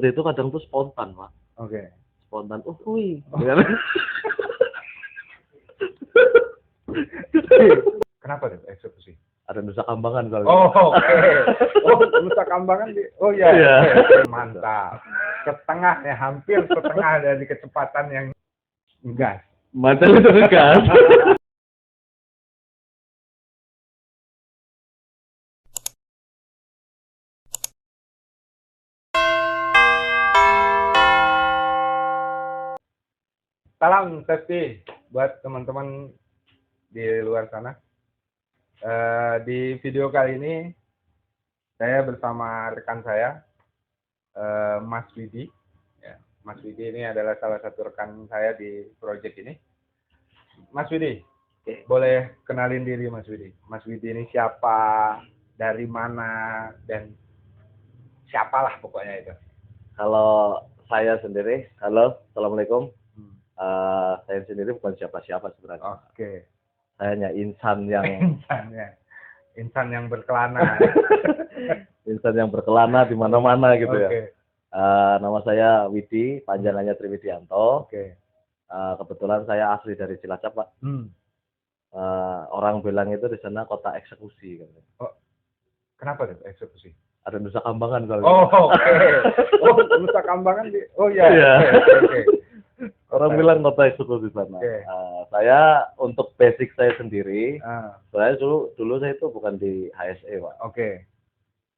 Itu kadang tuh spontan, Pak. Oke. Spontan, wih. Kenapa tuh eksekusi? Ada Nusa Kambangan soalnya. Oh, oke. Oh, Nusa Kambangan oh ya. Iya. Mantap. Setengah ya, hampir setengah dari kecepatan yang gas. Mantel itu gas. Salam safety buat teman-teman di luar sana. Di video kali ini saya bersama rekan saya, Mas Widi. Ya, Mas Widi ini adalah salah satu rekan saya di proyek ini. Mas Widi, boleh kenalin diri Mas Widi. Mas Widi ini siapa, dari mana, dan siapalah pokoknya itu. Kalau saya sendiri, halo, assalamualaikum. Saya sendiri bukan siapa-siapa sebenarnya. Oke. Saya hanya insan yang insan yang berkelana. insan yang berkelana di mana-mana gitu ya. Oke. Nama saya Widi, panjangannya Triwidianto. Oke. Kebetulan saya asli dari Cilacap, Pak. Orang bilang itu di sana kota eksekusi. Oh, kenapa tuh eksekusi? Ada Nusa Kambangan soalnya. Oh, oke. Oh, Nusa Kambangan oh ya. Iya. Oke. Orang bilang kota eksekusi sana. Oke. Saya untuk basic saya sendiri, Saya dulu saya itu bukan di HSE, Pak. Oke.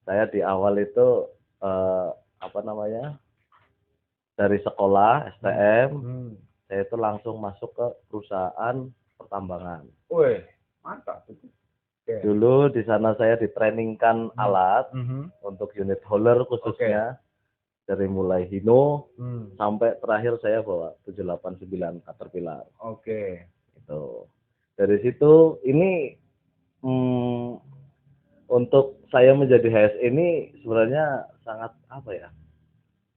Saya di awal itu dari sekolah STM, saya itu langsung masuk ke perusahaan pertambangan. Wih, mantap. Okay. Dulu di sana saya ditrainingkan alat untuk unit hauler khususnya. Dari mulai Hino sampai terakhir saya bawa 789 Caterpillar. Oke. Itu. Dari situ ini untuk saya menjadi HS ini sebenarnya sangat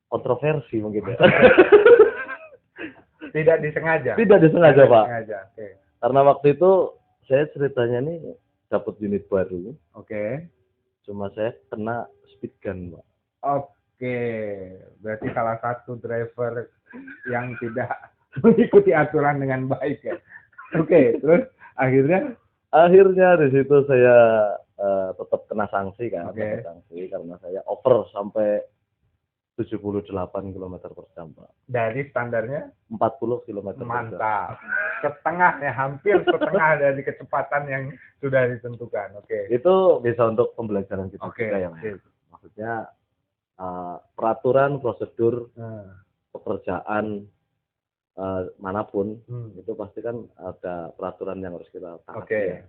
kontroversi mungkin ya. Tidak disengaja. Tidak disengaja, Pak. Okay. Karena waktu itu saya ceritanya nih dapat unit baru. Oke. Cuma saya kena speed gun, Pak. Oke, berarti salah satu driver yang tidak mengikuti aturan dengan baik ya. Oke, terus akhirnya di situ saya tetap kena sanksi kan. Kena sanksi karena saya over sampai 78 km per jam, Pak. Dari standarnya 40 km per jam. Mantap. Setengah ya, hampir setengah dari kecepatan yang sudah ditentukan. Oke. Itu bisa untuk pembelajaran kita juga ya, Mas. Maksudnya peraturan prosedur pekerjaan manapun itu pasti kan ada peraturan yang harus kita taati. Ya.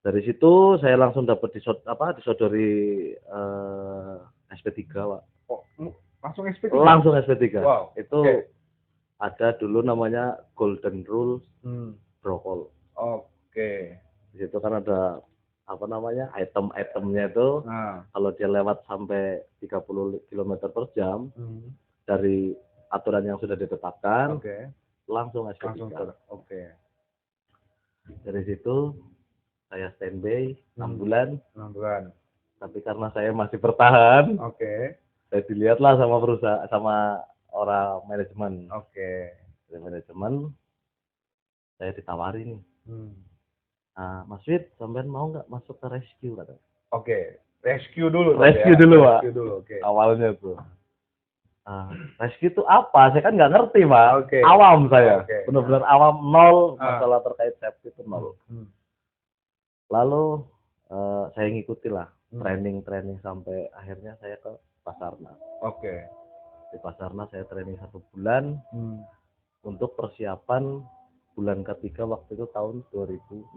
Dari situ saya langsung dapat disodori SP3, Pak. Oh, langsung SP3? Langsung SP3. Wow. Itu ada dulu namanya Golden Rule Brokol. Oke. Di situ kan ada item-itemnya itu kalau dia lewat sampai 30 km per jam dari aturan yang sudah ditetapkan langsung SP3. Oke. Dari situ saya standby 6 bulan. Tapi karena saya masih bertahan, saya dilihatlah sama perusahaan, sama orang manajemen. Dari manajemen saya ditawari nih. Mas Wid, sampean mau nggak masuk ke rescue kata? Rescue dulu. Rescue dulu, Pak. Oke. Awalnya tuh. Rescue itu apa? Saya kan nggak ngerti, Pak. Awam saya. Benar-benar awam, nol masalah terkait safety itu nol. Lalu saya ngikuti lah training sampai akhirnya saya ke Basarnas. Di Basarnas saya training 1 bulan untuk persiapan bulan ketiga waktu itu tahun 2016.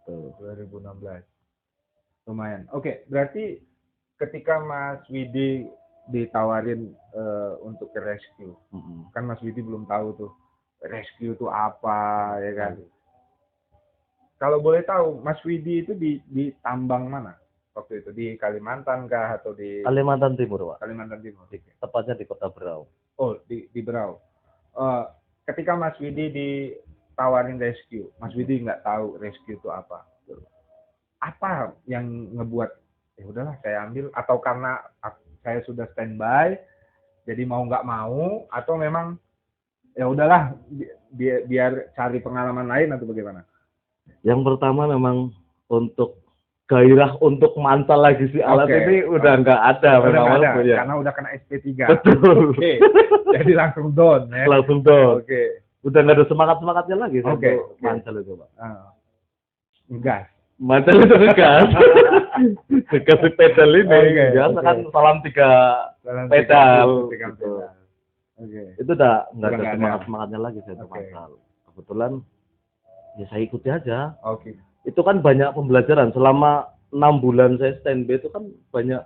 Tuh. 2016. Lumayan. Berarti ketika Mas Widi ditawarin untuk ke rescue, kan Mas Widi belum tahu tuh rescue itu apa, ya kan? Kalau boleh tahu, Mas Widi itu di tambang mana waktu itu? Di Kalimantan kah atau di Kalimantan Timur, Pak? Kalimantan Timur. Tepatnya di Kota Berau. Oh, di Berau. Ketika Mas Widi ditawarin rescue, Mas Widi nggak tahu rescue itu apa. Apa yang ngebuat ya udahlah saya ambil, atau karena saya sudah standby, jadi mau nggak mau, atau memang ya udahlah biar cari pengalaman lain atau bagaimana? Yang pertama memang untuk gairah untuk mantal lagi si alat ini udah nggak ada, udah memang ada, ya. karena udah kena SP3. Betul. Oke. Jadi langsung down ya. Langsung down. Oke. Udah nggak ada semangatnya lagi untuk mantal itu, Pak. Ngegas. Mantal itu ngegas. Ngegas di pedal ini. Biasa kan salam 3 pedal. Oke. Itu udah nggak ada semangatnya lagi saya untuk mantal. Kebetulan ya saya ikuti aja. Oke. Itu kan banyak pembelajaran selama 6 bulan saya standby, itu kan banyak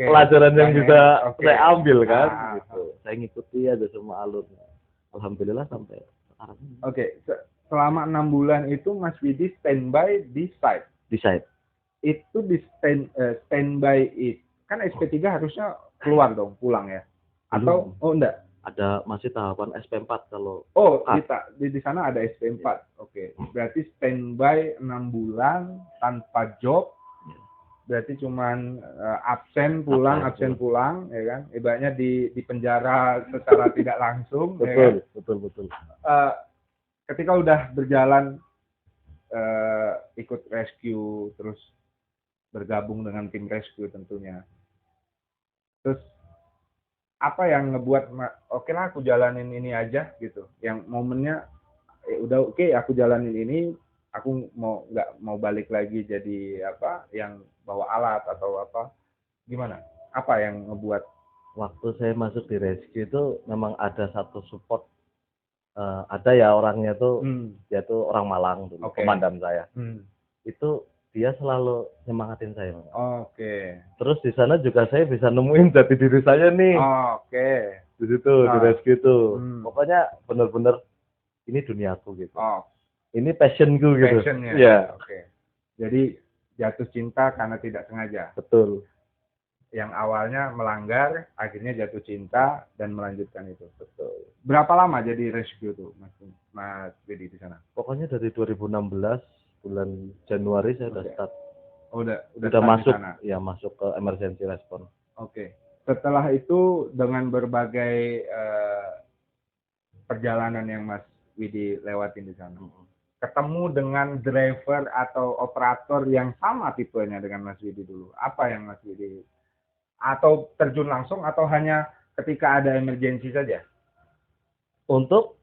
pelajaran yang bisa saya ambil kan gitu. Saya ngikuti aja semua alurnya. Alhamdulillah sampai sekarang ini. Oke. Selama 6 bulan itu Mas Widi standby di site. Di site. Itu di standby itu kan SP3 harusnya keluar dong, pulang ya. Atau enggak? Ada masih tahapan SP4 kalau di sana ada SP4. Oke. Berarti standby 6 bulan tanpa job. Berarti cuman absen pulang ya kan. Ibaratnya di penjara secara tidak langsung. Betul, ya kan? betul. Ketika udah berjalan ikut rescue, terus bergabung dengan tim rescue tentunya. Terus apa yang ngebuat oke lah aku jalanin ini aja gitu, yang momennya udah oke, aku jalanin ini, aku nggak mau balik lagi jadi apa yang bawa alat atau apa, gimana, apa yang ngebuat? Waktu saya masuk di rescue itu memang ada satu support, ada ya orangnya tuh dia tuh orang Malang dulu, komandan saya. Itu dia selalu nyemangatin saya. Terus di sana juga saya bisa nemuin jati diri saya nih. Di situ di rescue itu. Pokoknya benar-benar ini duniaku gitu. Ini passionku gitu. Passionnya. Ya. Jadi jatuh cinta karena tidak sengaja. Betul. Yang awalnya melanggar, akhirnya jatuh cinta dan melanjutkan itu. Betul. Berapa lama jadi rescue tuh, Mas Widi di sana? Pokoknya dari 2016. Bulan Januari saya udah start. Udah masuk ya, masuk ke emergency response. Setelah itu dengan berbagai perjalanan yang Mas Widi lewatin di sana, ketemu dengan driver atau operator yang sama tipenya dengan Mas Widi dulu. Apa yang Mas Widi, atau terjun langsung atau hanya ketika ada emergency saja? Untuk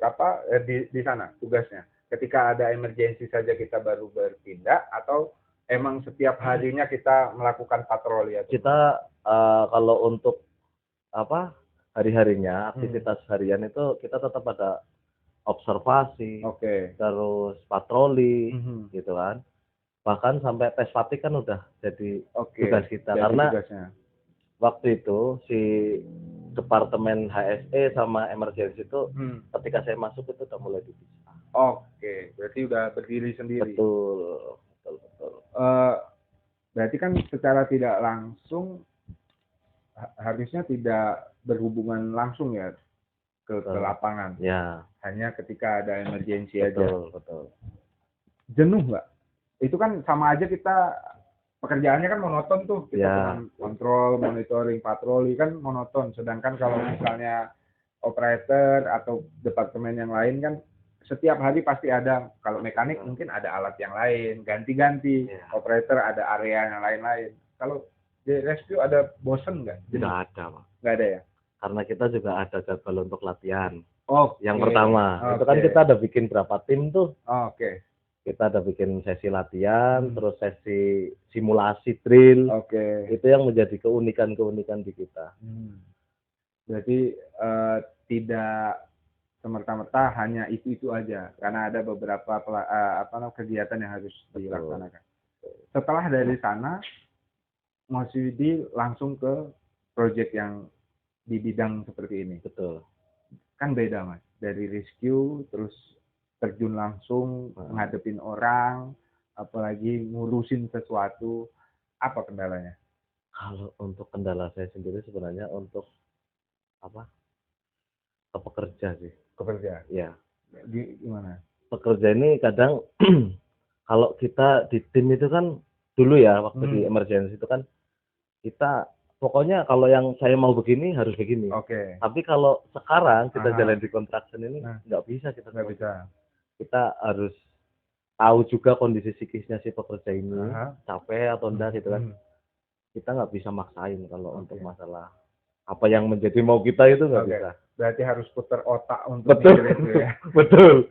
apa di sana tugasnya? Ketika ada emergency saja kita baru bertindak, atau emang setiap harinya kita melakukan patroli? Kita kalau untuk apa hari-harinya aktivitas harian itu kita tetap ada observasi, terus patroli, gitu kan. Bahkan sampai tes fatigue kan udah jadi tugas kita, karena waktu itu si departemen HSE sama emergency itu ketika saya masuk itu udah mulai dipisah. Berarti udah berdiri sendiri. Betul. Berarti kan secara tidak langsung harusnya tidak berhubungan langsung ya ke lapangan. Ya. Hanya ketika ada emergency aja. Betul. Jenuh nggak? Itu kan sama aja, kita pekerjaannya kan monoton tuh. Kita kontrol, monitoring, patroli kan monoton. Sedangkan kalau misalnya operator atau departemen yang lain kan setiap hari pasti ada, kalau mekanik mungkin ada alat yang lain, ganti-ganti, operator ada area yang lain-lain. Kalau di rescue ada bosen nggak? Tidak ada, Pak. Nggak ada ya? Karena kita juga ada jadwal untuk latihan. Yang pertama, itu kan kita ada bikin berapa tim tuh. Kita ada bikin sesi latihan, terus sesi simulasi drill. Itu yang menjadi keunikan di kita. Berarti tidak semerta-merta hanya itu aja, karena ada beberapa kegiatan yang harus dilaksanakan. Setelah dari sana, Mas Widi langsung ke proyek yang di bidang seperti ini. Betul. Kan beda, Mas, dari rescue terus terjun langsung ngadepin orang, apalagi ngurusin sesuatu. Apa kendalanya? Kalau untuk kendala saya sendiri sebenarnya untuk apa? Ke pekerja sih. Pekerja? Ya. Gimana? Pekerja ini kadang kalau kita di tim itu kan dulu ya waktu di emergency itu kan kita pokoknya kalau yang saya mau begini harus begini. Tapi kalau sekarang kita jalan di construction ini nggak bisa kita. Nggak bisa. Kita harus tahu juga kondisi psikisnya si pekerja ini, capek atau enggak gitu kan. Kita nggak bisa maksain kalau untuk masalah apa yang menjadi mau kita itu nggak bisa. Berarti harus putar otak untuk itu ya. Betul.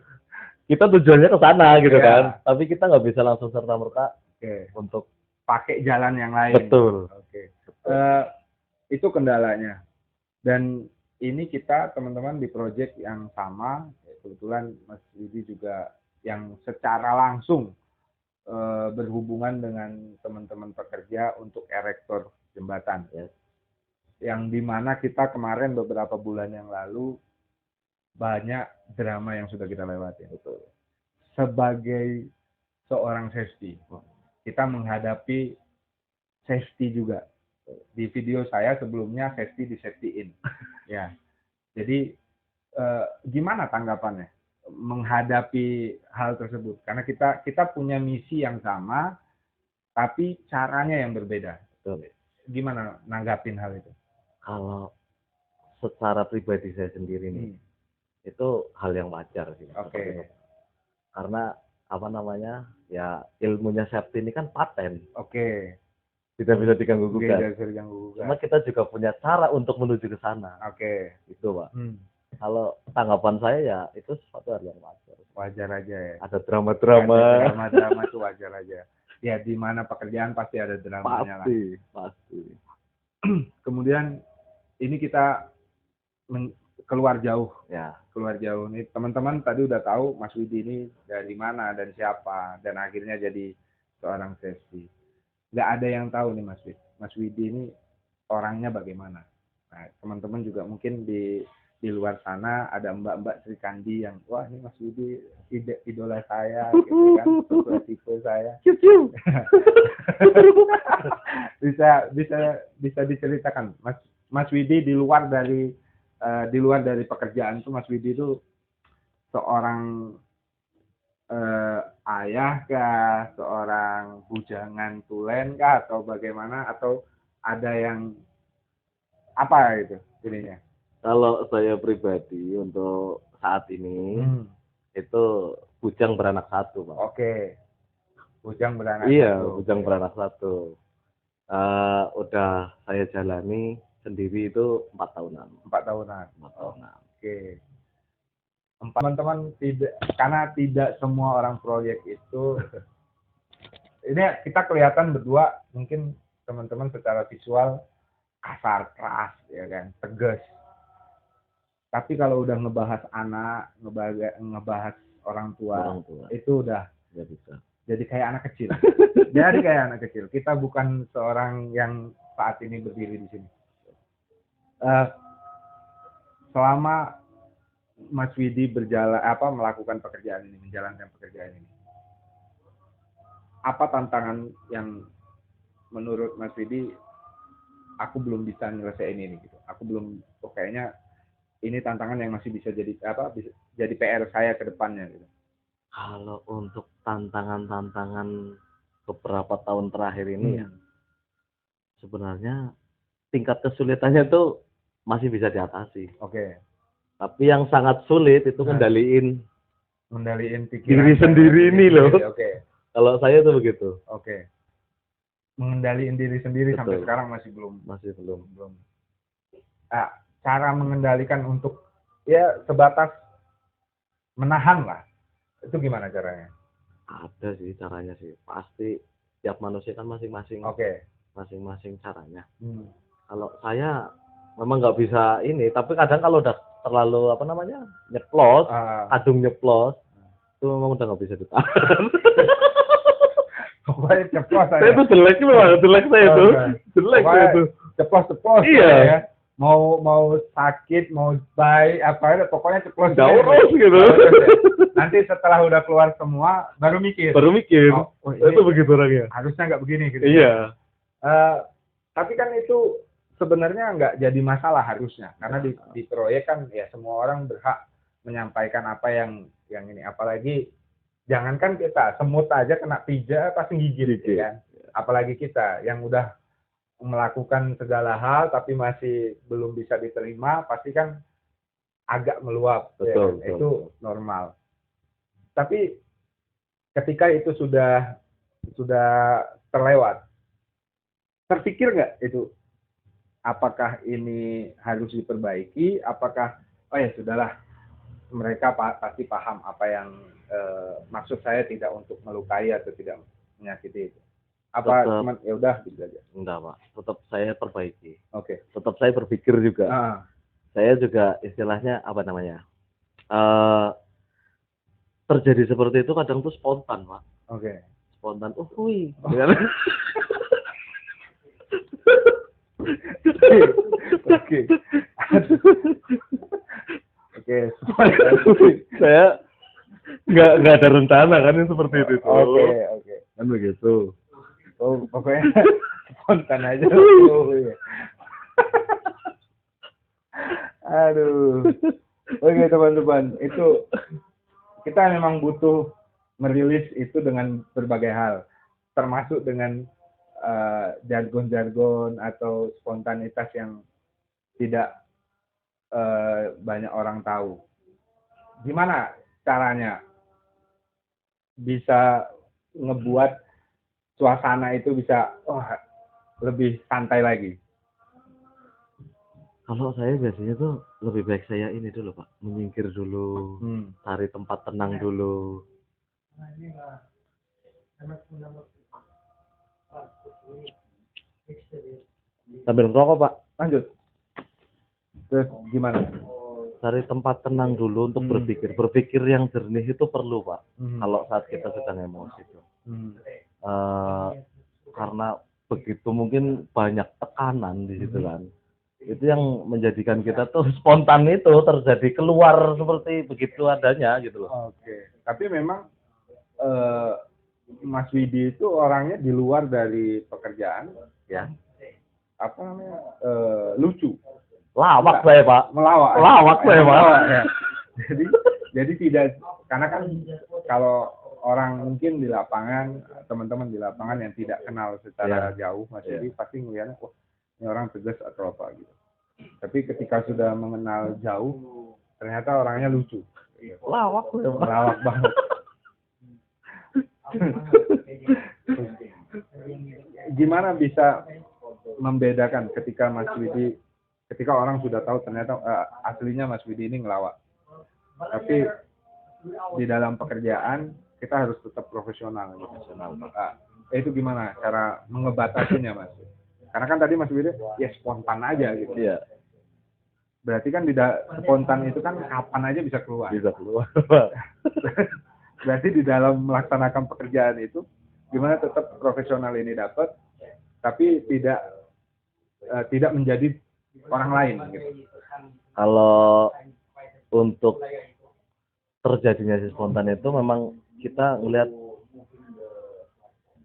Kita tujuannya ke sana gitu kan. Tapi kita nggak bisa langsung serta-merta untuk pakai jalan yang lain. Betul. Itu kendalanya. Dan ini kita teman-teman di proyek yang sama, kebetulan Mas Widi juga yang secara langsung berhubungan dengan teman-teman pekerja untuk erektor jembatan. Yang dimana kita kemarin beberapa bulan yang lalu banyak drama yang sudah kita lewati. Sebagai seorang safety, kita menghadapi safety juga. Di video saya sebelumnya safety di safety in. Ya. Jadi gimana tanggapannya menghadapi hal tersebut? Karena kita punya misi yang sama, tapi caranya yang berbeda. Gimana nanggapin hal itu? Kalau secara pribadi saya sendiri nih, itu hal yang wajar sih. Karena apa namanya, ya ilmunya safety ini kan paten. Tidak bisa diganggu gugat. Cuma kita juga punya cara untuk menuju ke sana. Itu Pak. Kalau tanggapan saya ya itu sesuatu hal yang wajar. Wajar aja ya. Ada drama-drama. Drama-drama itu wajar aja. Ya di mana pekerjaan pasti ada dramanya lah. Pasti. Kemudian ini kita keluar jauh. Ya. Keluar jauh nih. Teman-teman tadi udah tahu Mas Widi ini dari mana dan siapa dan akhirnya jadi seorang safety. Nggak ada yang tahu nih Mas Widi ini orangnya bagaimana. Nah, teman-teman juga mungkin di luar sana ada mbak-mbak Sri Kandi yang wah ini Mas Widi idola saya gitu kan, tipe saya. bisa diceritakan Mas Widi di luar dari pekerjaan itu Mas Widi itu seorang ayah kah, seorang bujangan tulen kah, atau bagaimana, atau ada yang apa itu ininya? Kalau saya pribadi untuk saat ini itu bujang beranak satu, Pak. Bujang beranak satu. Bujang beranak satu. Udah saya jalani sendiri itu 4 tahunan. 4 tahunan. Teman-teman, karena tidak semua orang proyek itu ini kita kelihatan berdua mungkin teman-teman secara visual kasar, keras ya kan, tegas. Tapi kalau udah ngebahas anak, ngebahas orang tua. Itu udah bisa. Jadi kayak anak kecil. Kita bukan seorang yang saat ini berdiri di sini. Selama Mas Widi melakukan pekerjaan ini, menjalankan pekerjaan ini, apa tantangan yang menurut Mas Widi aku belum bisa nyelesain ini gitu. Aku belum, kayaknya ini tantangan yang masih bisa jadi jadi PR saya ke depannya gitu. Kalau untuk tantangan beberapa tahun terakhir ini ya, sebenarnya tingkat kesulitannya tuh masih bisa diatasi. Tapi yang sangat sulit itu ngendaliin pikiran diri sendiri ini loh. Kalau saya tuh begitu. Mengendaliin diri sendiri. Betul. Sampai sekarang masih belum. Cara mengendalikan untuk ya sebatas menahan lah. Itu gimana caranya? Ada sih caranya sih. Pasti tiap manusia kan masing-masing. Masing-masing caranya. Kalau saya memang nggak bisa ini, tapi kadang kalau udah terlalu nyeplos, kadung nyeplos, itu memang udah nggak bisa ditahan. Pokoknya ceplos saya. Itu jelek saya itu. Jelek saya itu. Ceplos. Iya. Ya. Mau sakit, mau baik, pokoknya ceplos. Urus gitu. Nanti setelah udah keluar semua, baru mikir. Itu begitu orangnya. Harusnya nggak begini gitu. Iya. Tapi kan itu sebenarnya nggak jadi masalah harusnya, karena di proyek kan ya semua orang berhak menyampaikan apa yang ini, apalagi jangankan kita, semut aja kena pija pasti gigit gitu kan, apalagi kita yang udah melakukan segala hal tapi masih belum bisa diterima, pasti kan agak meluap. Betul, Ya, itu normal. Tapi ketika itu sudah terlewat, terpikir nggak itu apakah ini harus diperbaiki? Apakah oh ya sudahlah, mereka pasti paham apa yang maksud saya tidak untuk melukai atau tidak menyakiti itu. Apa Tetap, cuman ya udah gitu aja. enggak Pak, tetap saya perbaiki. Oke. Tetap saya berpikir juga. Saya juga istilahnya apa namanya, terjadi seperti itu kadang tuh spontan Pak. Oke. Spontan, wih. Oke. Oke. Saya nggak ada rencana kan yang seperti itu. Oke. Kan begitu. Oh, pokoknya spontan aja. Oh, iya. Aduh. Oke teman-teman, itu kita memang butuh merilis itu dengan berbagai hal, termasuk dengan jargon-jargon atau spontanitas yang tidak banyak orang tahu. Gimana caranya bisa ngebuat suasana itu bisa lebih santai lagi? Kalau saya biasanya tuh lebih baik saya ini dulu Pak, menyingkir dulu, cari tempat tenang dulu. Sambil ngerokok Pak. Lanjut. Terus gimana? Cari tempat tenang dulu untuk berpikir. Berpikir yang jernih itu perlu Pak. Kalau saat kita sedang emosi itu. Karena begitu mungkin banyak tekanan di situ kan. Itu yang menjadikan kita tuh spontan itu terjadi keluar seperti begitu adanya gitu loh. Oke. Tapi memang Mas Widi itu orangnya di luar dari pekerjaan Ya. Apa namanya? Lucu. Lawak saya Pak. Melawak. Lawak saya Pak. Ya. Jadi tidak, karena kan kalau orang mungkin di lapangan, teman-teman di lapangan yang tidak kenal secara jauh Mas Widi pasti ngeliatnya ini orang tegas atau apa gitu. Tapi ketika sudah mengenal jauh, ternyata orangnya lucu. Lawak saya Pak. Lawak banget. Gimana bisa membedakan ketika Mas Widi, ketika orang sudah tahu ternyata aslinya Mas Widi ini ngelawak, tapi di dalam pekerjaan kita harus tetap profesional. Itu gimana cara mengebatasinya Mas? Karena kan tadi Mas Widi ya spontan aja gitu. Iya. Berarti kan spontan itu kan kapan aja bisa keluar. Bisa keluar. Berarti di dalam melaksanakan pekerjaan itu gimana tetap profesional ini dapat, tapi tidak menjadi orang lain gitu. Kalau untuk terjadinya si spontan itu memang kita ngelihat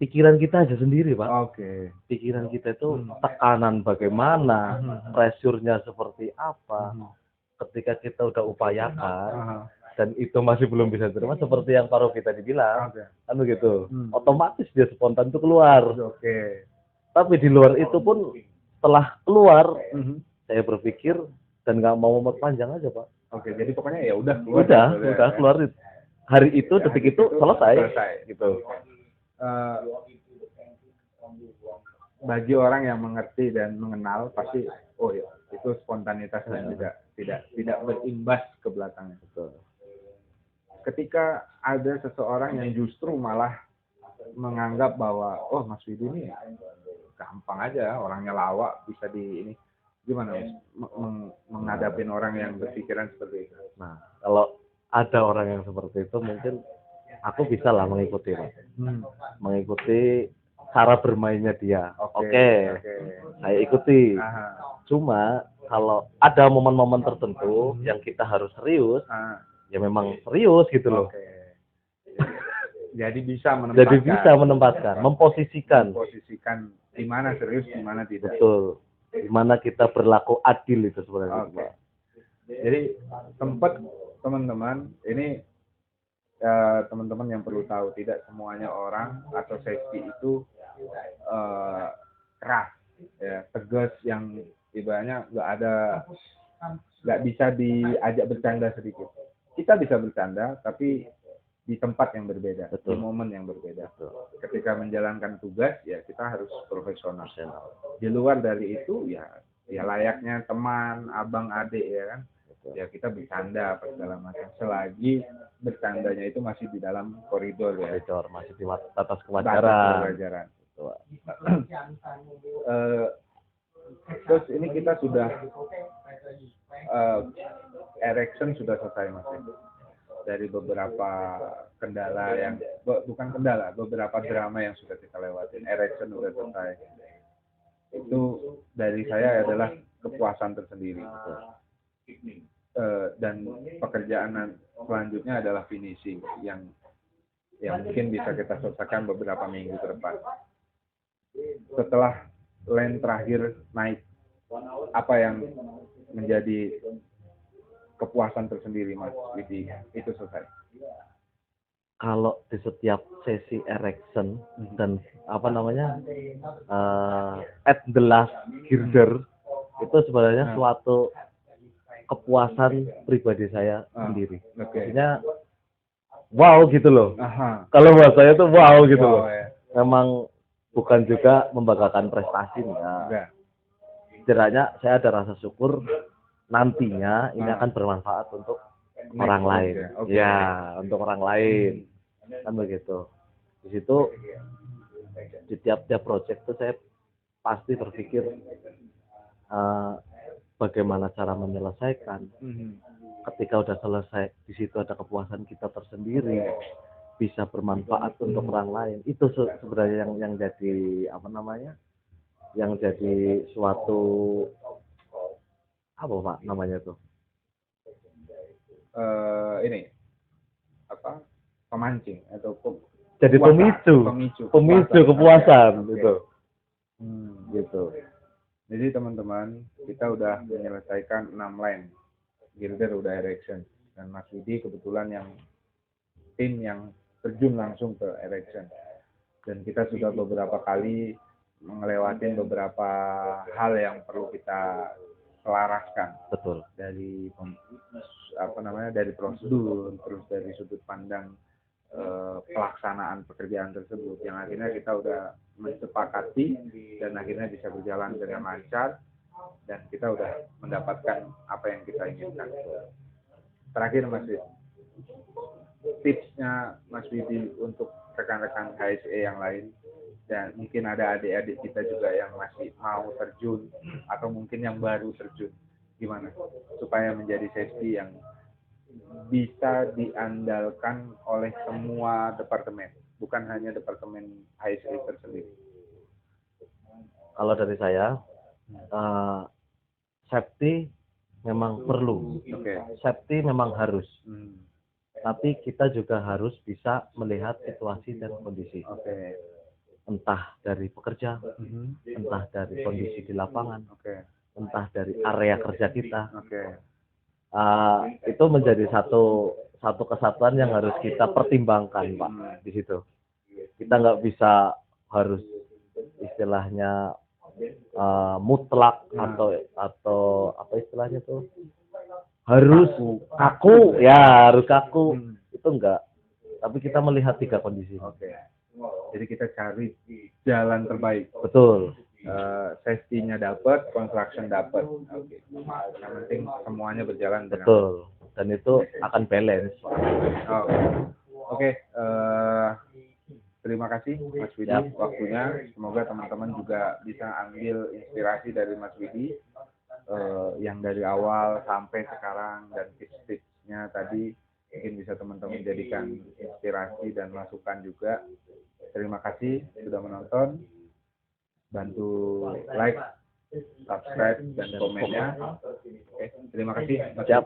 pikiran kita aja sendiri Pak. Oke. Pikiran kita itu tekanan bagaimana, pressure-nya seperti apa. Ketika kita udah upayakan dan itu masih belum bisa terima, seperti yang Pak Rofi tadi bilang, kan begitu. Otomatis dia spontan itu keluar. Oke. Tapi di luar itu pun setelah keluar, saya berpikir dan nggak mau memperpanjang aja Pak. Oke, jadi pokoknya ya udah keluar. Udah keluar. Hari itu, detik itu selesai. Gitu. Bagi orang yang mengerti dan mengenal pasti ya itu spontanitas dan tidak berimbas ke belakangnya. Betul. Ketika ada seseorang yang justru malah menganggap bahwa Mas Widi ini gampang aja, orangnya lawak, bisa di ini, gimana menghadapin orang yang berpikiran seperti itu? Nah, kalau ada orang yang seperti itu mungkin aku bisa lah mengikuti Pak. Mengikuti cara bermainnya dia. Oke. Saya ikuti. Cuma kalau ada momen-momen tertentu yang kita harus serius, ya memang serius gitu loh. Jadi bisa menempatkan, memposisikan di mana serius, di mana tidak. Betul. Di mana kita berlaku adil itu sebenarnya. Jadi tempat teman-teman ini teman-teman yang perlu tahu, tidak semuanya orang atau safety itu keras. ya tegas, yang ibaratnya nggak bisa diajak bercanda sedikit. Kita bisa bercanda tapi di tempat yang berbeda, Betul. di momen yang berbeda. Betul. Ketika menjalankan tugas ya kita harus profesional. Di luar dari itu ya layaknya teman, abang, adik ya kan. Betul. Ya kita bercanda apa segala macam. Selagi bercandanya itu masih di dalam koridor ya. Koridor, masih di batas Batas kewajaran. kewajaran. Terus ini kita sudah erection sudah selesai Mas. Dari beberapa kendala yang bukan kendala, beberapa drama yang sudah kita lewatin. Erection sudah selesai. Itu dari saya adalah kepuasan tersendiri. Dan pekerjaan selanjutnya adalah finishing yang mungkin bisa kita selesaikan beberapa minggu ke depan. Setelah lane terakhir naik, apa yang menjadi kepuasan tersendiri Mas Widi? Itu selesai. Kalau di setiap sesi erection dan apa namanya at the last girder itu sebenarnya suatu kepuasan pribadi saya sendiri. Maksudnya wow gitu loh. Kalau buat saya tuh wow gitu loh. Ya. Memang bukan juga membanggakan prestasi ya. Setidaknya saya ada rasa syukur nantinya ini akan bermanfaat untuk orang lain. Ya, untuk orang lain. Kan begitu. Di situ di tiap-tiap project itu saya pasti berpikir bagaimana cara menyelesaikan. Ketika udah selesai, di situ ada kepuasan kita tersendiri, bisa bermanfaat untuk orang lain. Itu sebenarnya yang jadi apa namanya? Yang jadi suatu apa Pak namanya tuh? Ini apa? Pemancing atau jadi pemicu kepuasan gitu. Gitu. Jadi teman-teman, kita udah menyelesaikan 6 line. Girder udah erection, dan Mas Widi kebetulan yang tim yang terjun langsung ke erection. Dan kita sudah beberapa kali melewati beberapa hal yang perlu kita selaraskan. Betul. Dari dari prosedur, terus dari sudut pandang pelaksanaan pekerjaan tersebut, yang akhirnya kita udah mensepakati dan akhirnya bisa berjalan dengan lancar dan kita udah mendapatkan apa yang kita inginkan. Terakhir Mas Widi, tipsnya Mas Widi untuk rekan-rekan HSE yang lain, dan mungkin ada adik-adik kita juga yang masih mau terjun atau mungkin yang baru terjun, gimana supaya menjadi safety yang bisa diandalkan oleh semua departemen, bukan hanya departemen HSE tersendiri? Kalau dari saya, safety memang perlu. Safety memang harus. Tapi kita juga harus bisa melihat situasi dan kondisi. Entah dari pekerja, entah dari kondisi di lapangan, entah dari area kerja kita. Itu menjadi satu kesatuan yang harus kita pertimbangkan Pak di situ. Kita nggak bisa harus istilahnya mutlak atau apa istilahnya tuh harus kaku ya, harus kaku itu enggak. Tapi kita melihat 3 kondisi. Jadi kita cari jalan terbaik. Betul. Safety-nya dapat, construction dapat. Yang penting semuanya berjalan dengan. Betul. Dan itu akan balance. Terima kasih Mas Widi waktunya. Semoga teman-teman juga bisa ambil inspirasi dari Mas Widi yang dari awal sampai sekarang, dan tips-tipsnya tadi mungkin bisa teman-teman jadikan inspirasi dan masukan juga. Terima kasih sudah menonton. Bantu like, subscribe, dan komennya. Terima kasih. Siap.